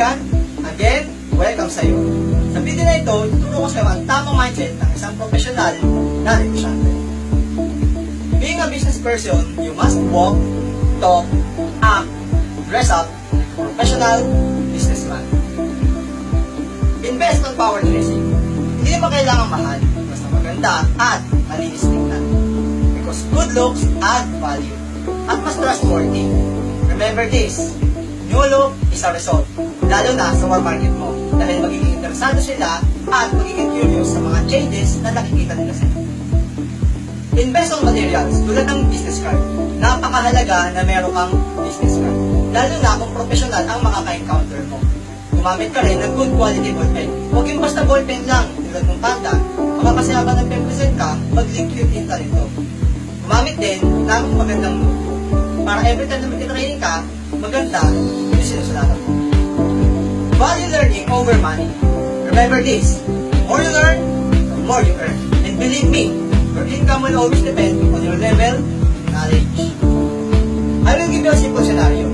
kaibigan, again, welcome sa iyo. Sa video na ito, ituturo ko sa iyo ang tamang mindset ng isang professional na negosyante. Being a business person, you must walk, talk, act, dress up like a professional businessman. Invest on power dressing. Hindi naman kailangan mahal, basta maganda at malinis tingnan. Because good looks add value at mas trustworthy. Remember this, new look is a result, lalo na sa war market mo, dahil magiging interesado sila at magiging curious sa mga changes na nakikita nila sa iyo. Invest on materials tulad ng business card. Napakahalaga na meron kang business card, lalo na kung professional ang makaka-encounter mo. Gumamit ka rin ng good quality ballpen. Huwag yung basta ballpen lang tulad ng Panda, baka kasi habang nag-present ka, mag-liquid in ka rito. Gumamit din ng magandang notebook para every time na mag-training ka, maganda yung sinusulatan mo. Value learning over money. Remember this, the more you learn, the more you earn. And believe me, your income will always depend on your level of knowledge. I will give you a simple scenario.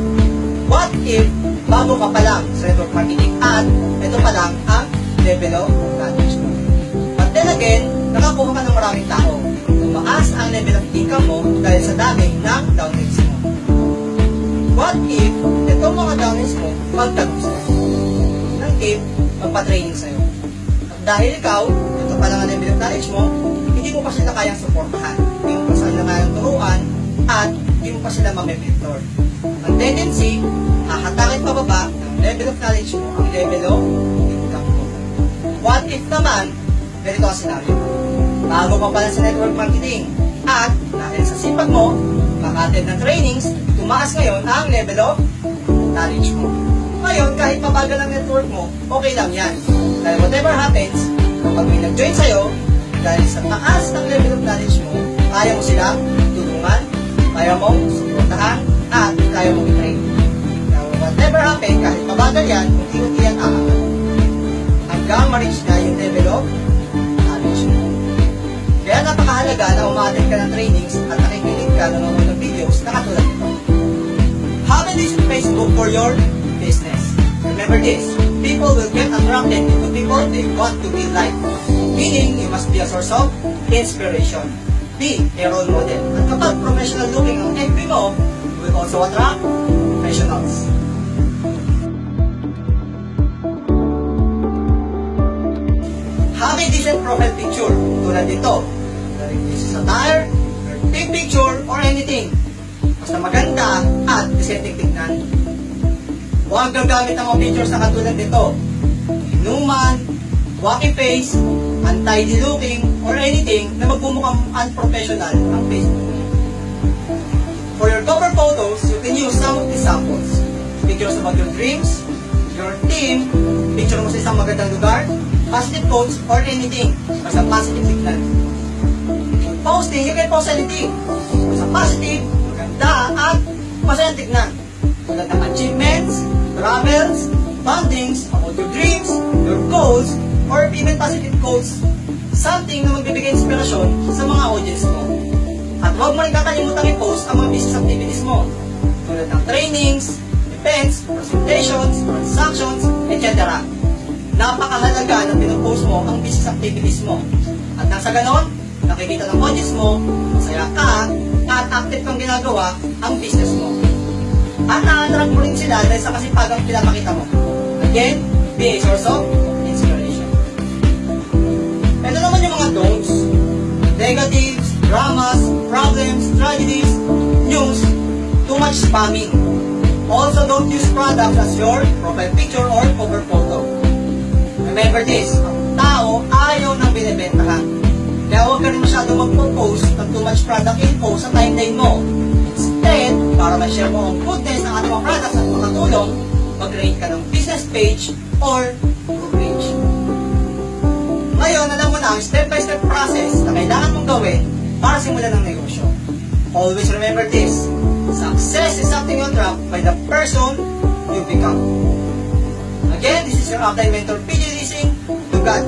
What if bago ka pa lang sa network marketing at ito pa lang ang level of knowledge mo? But then again, nakakuha ka ng maraming tao. Tumaas ang level of income mo dahil sa dami ng downloads mo. What if itong mga downloads mo magtagusan? Ng tip, magpa-training sa'yo. At dahil ikaw, ito pa lang ang level of knowledge mo, hindi mo pa sila kayang suportahan, hindi mo pa sila kayang turuan, at hindi mo pa sila ma-mentor. Ang tendency, hahatakin pababa ng level of knowledge mo ang level of income mo. What if naman, ganito ang scenario. Bago ka pala sa network marketing, at dahil sa sipag mo, maka-attend ng trainings, tumaas ngayon ang level of knowledge mo. Ngayon, kahit mabagal ang network mo, okay lang yan. Dahil whatever happens, kapag may nag-join sa'yo, dahil sa taas ng level of knowledge mo, kaya mo silang tulungan, kaya mong suportahan, at kaya mong i-train. Now, whatever happens, kahit mabagal yan, unti-unti yan aangat. Hanggang ma-reach na yung level of knowledge mo. Kaya napakahalaga na umaattend ka ng trainings at nakikinig ka ng mga videos na katulad nito. Have a decent Facebook for your business. Remember this, people will get attracted into people they want to be like. Meaning, you must be a source of inspiration. Be a role model. At kapag professional looking ang FB mo, you will also attract professionals. Have a decent profile picture tulad dito. Whether this is attire, your team picture, or anything. Basta maganda at decenteng tignan. Huwag gagamit ng mga pictures na katulad dito. Inuman, wacky face, untidy looking, or anything na magmumukhang unprofessional ang Facebook mo. For your cover photos, you can use some of these samples. Pictures about your dreams, your team, picture mo sa isang magandang lugar, positive quotes, or anything. Basta positive tignan. Posting, you can post anything. Basta positive, maganda, at masayang tignan. Tulad ng achievements, travels, bondings, about your dreams, your goals, or even positive quotes. Something na magbibigay inspirasyon sa mga audience mo. At huwag mo rin kakalimutan i-post ang mga business activities mo. Tulad ng trainings, events, presentations, transactions, etc. Napakahalaga na pinupost mo ang business activities mo. At nang sa ganon, nakikita ng audience mo, masaya ka, at active kang ginagawa ang business mo. At na-attract mo rin sila dahil sa kasipagang pinapakita mo. Again, be a source of inspiration. Ito naman yung mga don'ts, negatives, dramas, problems, tragedies, news, too much spamming. Also, don't use products as your profile picture or cover photo. Remember this, ang tao ayaw nang binibentahan. Kaya huwag ka rin masyadong mag-post ng too much product info sa timeline mo. Instead, para ma-share mo ang goodness ng ating mga products at makatulong, mag-create ka ng business page or group page. Ngayon, alam mo na ang step-by-step process na kailangan mong gawin para simulan ng negosyo. Always remember this, success is something you attract by the person you become. Again, this is your upline mentor, PJ Leasing. To God.